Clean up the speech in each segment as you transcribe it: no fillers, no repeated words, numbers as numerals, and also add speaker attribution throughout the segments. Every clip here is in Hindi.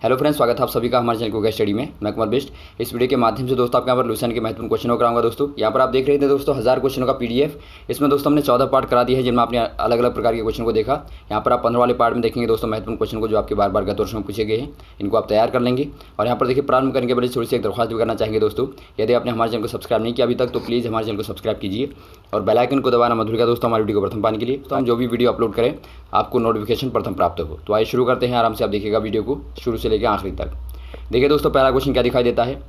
Speaker 1: हेलो फ्रेंड्स, स्वागत है आप सभी का हमारे चैनल को स्टडी में। मैं कुमार बेस्ट। इस वीडियो के माध्यम से दोस्तों आपके यहाँ पर लुसेंट के महत्वपूर्ण क्वेश्चनों कराऊंगा। दोस्तों यहाँ पर आप देख रहे थे दोस्तों 1000 क्वेश्चनों का पीडीएफ। इसमें दोस्तों हमने 14 पार्ट करा दिए हैं, जिनमें आपने अलग अलग प्रकार के क्वेश्चन को देखा। यहाँ पर आप 15 वाले पार्ट में देखेंगे दोस्तों महत्वपूर्ण क्वेश्चन को, जो आपके बार बार गत वर्ष में पूछे गए हैं। इनको आप तैयार कर लेंगे। और यहाँ पर देखिए, प्रारंभ करने के पहले थोड़ी सी एक दरख्वास्त भी करना चाहेंगे दोस्तों। यदि आपने हमारे चैनल को सब्सक्राइब नहीं किया अभी तक, तो प्लीज़ हमारे चैनल को सब्सक्राइब कीजिए और बेल आइकन को दबाना मत भूलिएगा दोस्तों, हमारी वीडियो को प्रथम पाने के लिए। तो हम जो भी वीडियो अपलोड करें आपको नोटिफिकेशन प्रथम प्राप्त हो। तो आइए शुरू करते हैं। आराम से आप देखिएगा वीडियो को शुरू से लेकर आखिरी तक। देखिए दोस्तों, पहला क्वेश्चन क्या दिखाई देता है।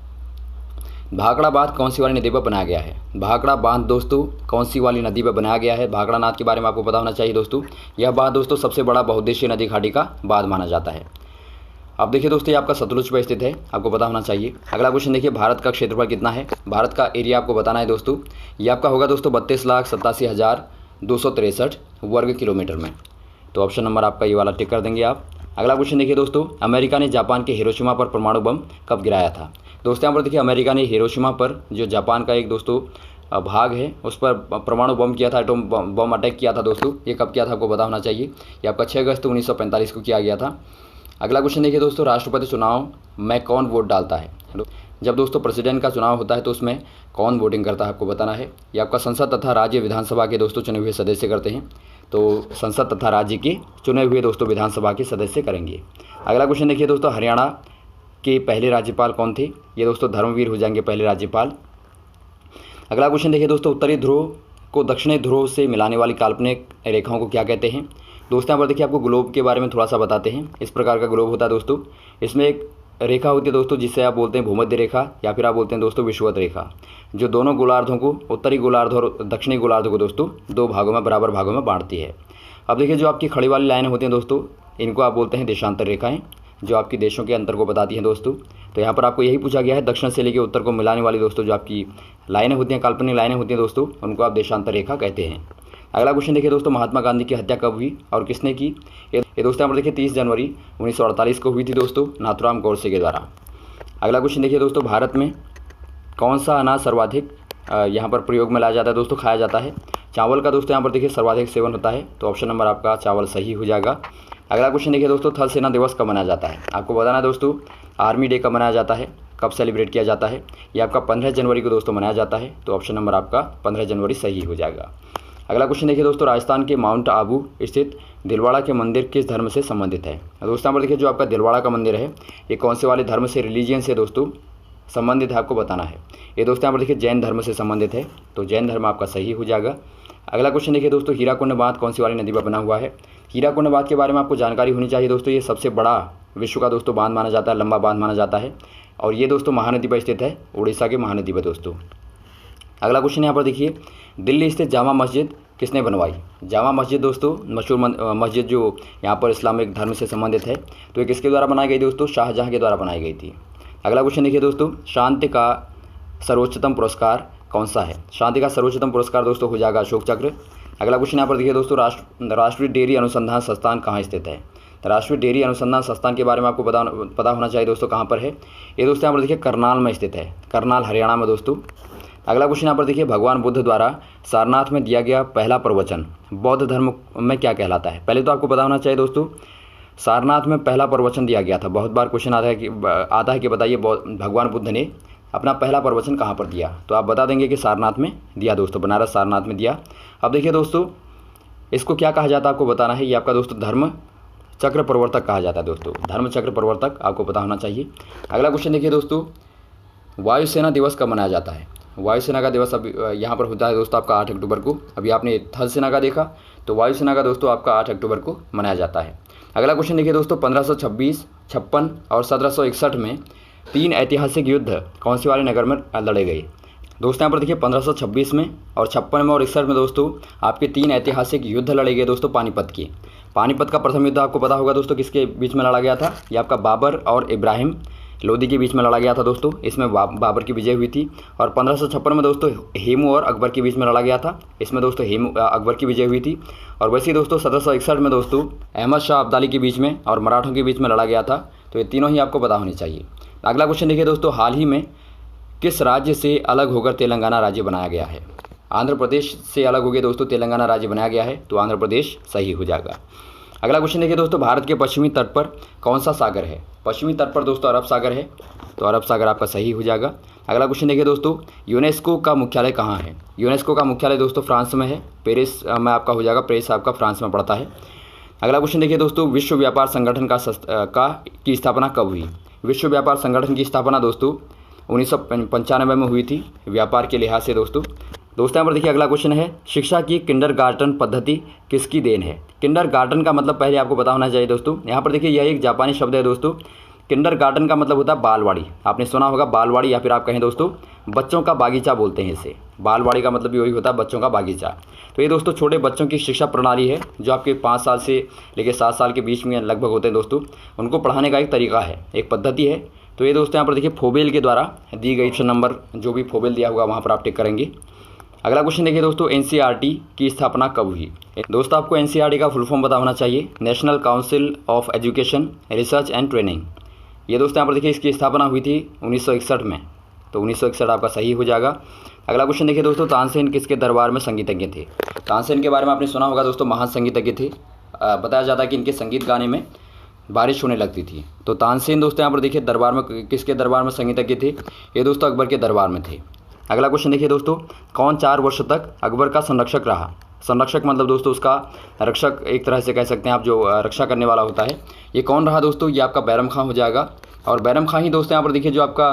Speaker 1: भाखड़ा बांध कौन सी वाली नदी पर बनाया गया है। भाखड़ा बांध दोस्तों कौन सी वाली नदी पर बनाया गया है। भाखड़ा नाथ के बारे में आपको पता होना चाहिए दोस्तों। यह बांध दोस्तों सबसे बड़ा बहुउद्देशीय नदी घाटी का बांध माना जाता है। अब देखिए दोस्तों, ये आपका सतलुज पर स्थित है, आपको पता होना चाहिए। अगला क्वेश्चन देखिए, भारत का क्षेत्रफल कितना है। भारत का एरिया आपको बताना है दोस्तों। ये आपका होगा दोस्तों 32,87,263 वर्ग किलोमीटर में। तो ऑप्शन नंबर आपका ये वाला टिक कर देंगे आप। अगला क्वेश्चन देखिए दोस्तों, अमेरिका ने जापान के हिरोशिमा पर परमाणु बम कब गिराया था। दोस्तों यहाँ पर देखिए, अमेरिका ने हिरोशिमा पर, जो जापान का एक दोस्तों भाग है, उस पर परमाणु बम किया था, एटम बम अटैक किया था दोस्तों। ये कब किया था आपको पता होना चाहिए। ये आपका 6 अगस्त 1945 को किया गया था। अगला क्वेश्चन देखिए दोस्तों, राष्ट्रपति चुनाव में कौन वोट डालता है। जब दोस्तों प्रेसिडेंट का चुनाव होता है तो उसमें कौन वोटिंग करता है आपको बताना है। ये आपका संसद तथा राज्य विधानसभा के दोस्तों चुने हुए सदस्य करते हैं। तो संसद तथा राज्य के चुने हुए दोस्तों विधानसभा के सदस्य करेंगे। अगला क्वेश्चन देखिए दोस्तों, हरियाणा के पहले राज्यपाल कौन थे। ये दोस्तों धर्मवीर हो जाएंगे पहले राज्यपाल। अगला क्वेश्चन देखिए दोस्तों, उत्तरी ध्रुव को दक्षिणी ध्रुव से मिलाने वाली काल्पनिक रेखाओं को क्या कहते हैं। दोस्तों यहाँ पर देखिए, आपको ग्लोब के बारे में थोड़ा सा बताते हैं। इस प्रकार का ग्लोब होता है दोस्तों। इसमें एक रेखा होती है दोस्तों, जिसे आप बोलते हैं भूमध्य रेखा, या फिर आप बोलते हैं दोस्तों विषुवत रेखा, जो दोनों गोलार्धों को, उत्तरी गोलार्ध और दक्षिणी गोलार्ध को दोस्तों दो भागों में, बराबर भागों में बांटती है। अब देखिए, जो आपकी खड़ी वाली लाइनें होती हैं दोस्तों, इनको आप बोलते हैं देशांतर रेखाएं, जो आपकी देशों के अंतर को बताती हैं दोस्तों। तो यहाँ पर आपको यही पूछा गया है, दक्षिण से लेकर उत्तर को मिलाने वाली दोस्तों जो आपकी लाइनें होती हैं, काल्पनिक लाइनें होती हैं दोस्तों, उनको आप देशांतर रेखा कहते हैं। अगला क्वेश्चन देखिए दोस्तों, महात्मा गांधी की हत्या कब हुई और किसने की। ये दोस्तों यहाँ पर देखिए 30 जनवरी 1948 को हुई थी दोस्तों, नाथुराम गोडसे के द्वारा। अगला क्वेश्चन देखिए दोस्तों, भारत में कौन सा अनाज सर्वाधिक यहाँ पर प्रयोग में लाया जाता है दोस्तों, खाया जाता है। चावल का दोस्तों यहाँ पर देखिए सर्वाधिक सेवन होता है। तो ऑप्शन नंबर आपका चावल सही हो जाएगा। अगला क्वेश्चन देखिए दोस्तों, थल सेना दिवस कब मनाया जाता है। आपको बताना है दोस्तों, आर्मी डे कब मनाया जाता है, कब सेलिब्रेट किया जाता है। ये आपका 15 जनवरी को दोस्तों मनाया जाता है। तो ऑप्शन नंबर आपका 15 जनवरी सही हो जाएगा। अगला क्वेश्चन देखिए दोस्तों, राजस्थान के माउंट आबू स्थित दिलवाड़ा के मंदिर किस धर्म से संबंधित है। दोस्तों यहाँ पर देखिए, जो आपका दिलवाड़ा का मंदिर है, ये कौन से वाले धर्म से, रिलीजियन से दोस्तों संबंधित है, आपको बताना है। ये दोस्तों यहाँ पर देखिए जैन धर्म से संबंधित है। तो जैन धर्म आपका सही हो जाएगा। अगला क्वेश्चन देखिए दोस्तों, हीराकुंड बांध कौन सी वाली नदी पर बना हुआ है। हीराकुंड बांध के बारे में आपको जानकारी होनी चाहिए दोस्तों। ये सबसे बड़ा विश्व का दोस्तों बांध माना जाता है, लंबा बांध माना जाता है, और ये दोस्तों महानदी पर स्थित है, उड़ीसा के महानदी पर दोस्तों। अगला क्वेश्चन यहाँ पर देखिए, दिल्ली स्थित जामा मस्जिद किसने बनवाई। जामा मस्जिद दोस्तों मशहूर मस्जिद जो यहाँ पर इस्लामिक धर्म से संबंधित है, तो ये किसके द्वारा बनाई गई दोस्तों, शाहजहाँ के द्वारा बनाई गई थी। अगला क्वेश्चन देखिए दोस्तों, शांति का सर्वोच्चतम पुरस्कार कौन सा है। शांति का सर्वोच्चतम पुरस्कार दोस्तों हो जाएगा अशोक चक्र। अगला क्वेश्चन यहाँ पर देखिए दोस्तों, राष्ट्रीय डेयरी अनुसंधान संस्थान कहाँ स्थित है। राष्ट्रीय डेयरी अनुसंधान संस्थान के बारे में आपको पता होना चाहिए दोस्तों, कहाँ पर है। ये दोस्तों यहाँ पर देखिए करनाल में स्थित है, करनाल हरियाणा में दोस्तों। अगला क्वेश्चन यहाँ पर देखिए, भगवान बुद्ध द्वारा सारनाथ में दिया गया पहला प्रवचन बौद्ध धर्म में क्या कहलाता है। पहले तो आपको पता होना चाहिए दोस्तों, सारनाथ में पहला प्रवचन दिया गया था। बहुत बार क्वेश्चन आता है कि बताइए भगवान बुद्ध ने अपना पहला प्रवचन कहाँ पर दिया। तो आप बता देंगे कि सारनाथ में दिया दोस्तों, बनारस सारनाथ में दिया। अब देखिए दोस्तों, इसको क्या कहा जाता है आपको बताना है। ये आपका दोस्तों धर्म चक्र प्रवर्तक कहा जाता है दोस्तों, धर्म चक्र प्रवर्तक आपको पता होना चाहिए। अगला क्वेश्चन देखिए दोस्तों, वायुसेना दिवस कब मनाया जाता है। वायुसेना का दिवस अब यहाँ पर होता है दोस्तों आपका 8 अक्टूबर को। अभी आपने थल सेना का देखा, तो वायुसेना का दोस्तों आपका 8 अक्टूबर को मनाया जाता है। अगला क्वेश्चन देखिए दोस्तों, 1526, 56 और 1761 में 3 ऐतिहासिक युद्ध कौन सी वाले नगर में लड़े गए। दोस्तों यहाँ पर देखिए 1526 में और 56 में और 61 में दोस्तों आपके 3 ऐतिहासिक युद्ध लड़े गए दोस्तों पानीपत के। पानीपत का प्रथम युद्ध आपको पता होगा दोस्तों किसके बीच में लड़ा गया था। ये आपका बाबर और इब्राहिम लोदी के बीच में लड़ा गया था दोस्तों। इसमें बाबर की विजय हुई थी। और 1556 में दोस्तों हेमू और अकबर के बीच में लड़ा गया था। इसमें दोस्तों अकबर की विजय हुई थी। और वैसे ही दोस्तों 1761 में दोस्तों अहमद शाह अब्दाली के बीच में और मराठों के बीच में लड़ा गया था। तो ये तीनों ही आपको पता होनी चाहिए। अगला क्वेश्चन देखिए दोस्तों, हाल ही में किस राज्य से अलग होकर तेलंगाना राज्य बनाया गया है। आंध्र प्रदेश से अलग हो गया दोस्तों, तेलंगाना राज्य बनाया गया है। तो आंध्र प्रदेश सही हो जाएगा। अगला क्वेश्चन देखिए दोस्तों, भारत के पश्चिमी तट पर कौन सा सागर है। पश्चिमी तट पर दोस्तों अरब सागर है, तो अरब सागर आपका सही हो जाएगा। अगला क्वेश्चन देखिए दोस्तों, यूनेस्को का मुख्यालय कहाँ है? यूनेस्को का मुख्यालय दोस्तों फ्रांस में है, पेरिस में आपका हो जाएगा, पेरिस आपका फ्रांस में पड़ता है। अगला क्वेश्चन देखिए दोस्तों, विश्व व्यापार संगठन की स्थापना कब हुई? विश्व व्यापार संगठन की स्थापना दोस्तों 1995 में हुई थी, व्यापार के लिहाज से दोस्तों। यहाँ पर देखिए अगला क्वेश्चन है, शिक्षा की किंडरगार्टन पद्धति किसकी देन है? किंडरगार्टन का मतलब पहले आपको पता होना चाहिए दोस्तों। यहाँ पर देखिए यह एक जापानी शब्द है दोस्तों। किंडरगार्टन का मतलब होता है बालवाड़ी, आपने सुना होगा बालवाड़ी, या फिर आप कहें दोस्तों बच्चों का बागीचा बोलते हैं इसे। बालवाड़ी का मतलब यही होता है बच्चों का बागीचा। तो ये दोस्तों छोटे बच्चों की शिक्षा प्रणाली है जो आपके 5 साल से लेकर 7 साल के बीच में लगभग होते हैं दोस्तों। उनको पढ़ाने का एक तरीका है, एक पद्धति है। तो ये दोस्तों यहाँ पर देखिए फोबेल के द्वारा दी गई ऑप्शन नंबर जो भी फोबेल दिया होगा वहाँ पर आप टिक करेंगे। अगला क्वेश्चन देखिए दोस्तों, एनसीईआरटी की स्थापना कब हुई? दोस्तों आपको एनसीईआरटी का फुल फॉर्म पता होना चाहिए, national council of education research and training. ये दोस्तों यहाँ पर देखिए इसकी स्थापना हुई थी 1961 में, तो 1961 आपका सही हो जाएगा। अगला क्वेश्चन देखिए दोस्तों, तानसेन किसके दरबार में संगीतज्ञ थे? तानसेन के बारे में आपने सुना होगा दोस्तों, महान संगीतज्ञ थे। बताया जाता है कि इनके संगीत गाने में बारिश होने लगती थी। तो तानसेन दोस्तों यहाँ पर देखिए दरबार में किसके दरबार में संगीतज्ञ थे? ये दोस्तों अकबर के दरबार में थे। अगला क्वेश्चन देखिए दोस्तों, कौन 4 वर्ष तक अकबर का संरक्षक रहा? संरक्षक मतलब दोस्तों उसका रक्षक, एक तरह से कह सकते हैं आप, जो रक्षा करने वाला होता है। ये कौन रहा दोस्तों? ये आपका बैरम खां हो जाएगा। और बैरम खां ही दोस्तों यहाँ पर देखिए जो आपका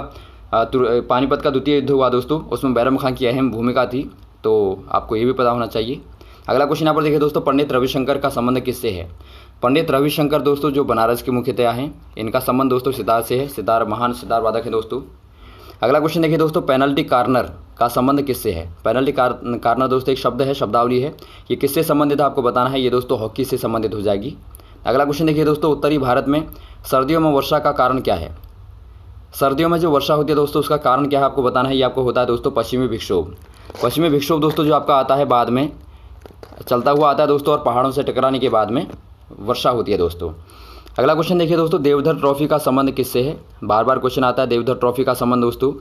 Speaker 1: पानीपत का द्वितीय युद्ध हुआ दोस्तों, उसमें बैरम खां की अहम भूमिका थी, तो आपको ये भी पता होना चाहिए। अगला क्वेश्चन यहाँ पर देखिए दोस्तों, पंडित रविशंकर का संबंध किससे है? पंडित रविशंकर दोस्तों जो बनारस के मुख्यतः हैं, इनका संबंध दोस्तों सितार से है। सितार महान सितार वादक है दोस्तों। अगला क्वेश्चन देखिए दोस्तों, पेनल्टी कार्नर का संबंध किससे है? पेनल्टी कार्नर दोस्तों एक शब्द है, शब्दावली है। ये किससे संबंधित है आपको बताना है। ये दोस्तों हॉकी से संबंधित हो जाएगी। अगला क्वेश्चन देखिए दोस्तों, उत्तरी भारत में सर्दियों में वर्षा का कारण क्या है? सर्दियों में जो वर्षा होती है दोस्तों उसका कारण क्या है आपको बताना है। ये आपको होता है दोस्तों पश्चिमी विक्षोभ। पश्चिमी विक्षोभ दोस्तों जो आपका आता है बाद में, चलता हुआ आता है दोस्तों, और पहाड़ों से टकराने के बाद में वर्षा होती है दोस्तों। अगला क्वेश्चन देखिए दोस्तों, देवधर ट्रॉफी का संबंध किससे है? बार बार क्वेश्चन आता है। देवधर ट्रॉफी का संबंध दोस्तों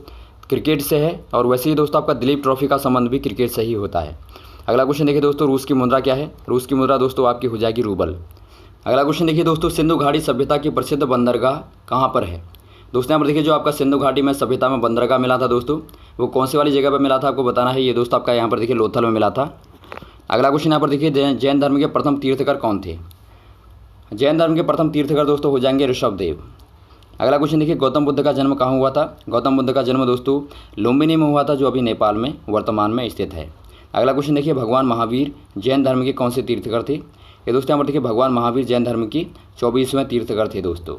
Speaker 1: क्रिकेट से है, और वैसे ही दोस्तों आपका दिलीप ट्रॉफी का संबंध भी क्रिकेट से ही होता है। अगला क्वेश्चन देखिए दोस्तों, रूस की मुद्रा क्या है? रूस की मुद्रा दोस्तों आपकी हो जाएगी रूबल। अगला क्वेश्चन देखिए दोस्तों, सिंधु घाटी सभ्यता की प्रसिद्ध बंदरगाह कहाँ पर है? दोस्तों यहाँ पर देखिए जो आपका सिंधु घाटी में सभ्यता में बंदरगाह मिला था दोस्तों, वो कौन सी वाली जगह पर मिला था आपको बताना है। ये दोस्तों आपका यहाँ पर देखिए लोथल में मिला था। अगला क्वेश्चन यहाँ पर देखिए, जैन धर्म के प्रथम तीर्थकर कौन थे? जैन धर्म के प्रथम तीर्थकर दोस्तों हो जाएंगे ऋषभदेव। अगला क्वेश्चन देखिए, गौतम बुद्ध का जन्म कहाँ हुआ था? गौतम बुद्ध का जन्म दोस्तों लुम्बिनी में हुआ था, जो अभी नेपाल में वर्तमान में स्थित है। अगला क्वेश्चन देखिए, भगवान महावीर जैन धर्म के कौन से तीर्थकर थे? ये दोस्तों यहाँ पर देखिए भगवान महावीर जैन धर्म की 24वें तीर्थकर थे दोस्तों।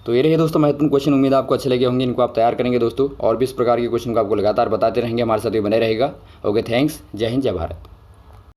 Speaker 1: तो ये रहे दोस्तों महत्वपूर्ण क्वेश्चन, उम्मीद आपको अच्छे लगे होंगे। इनको आप तैयार करेंगे दोस्तों, और भी इस प्रकार के क्वेश्चन को आपको लगातार बताते रहेंगे, हमारे साथ ये बने रहेगा। ओके, थैंक्स, जय हिंद, जय भारत।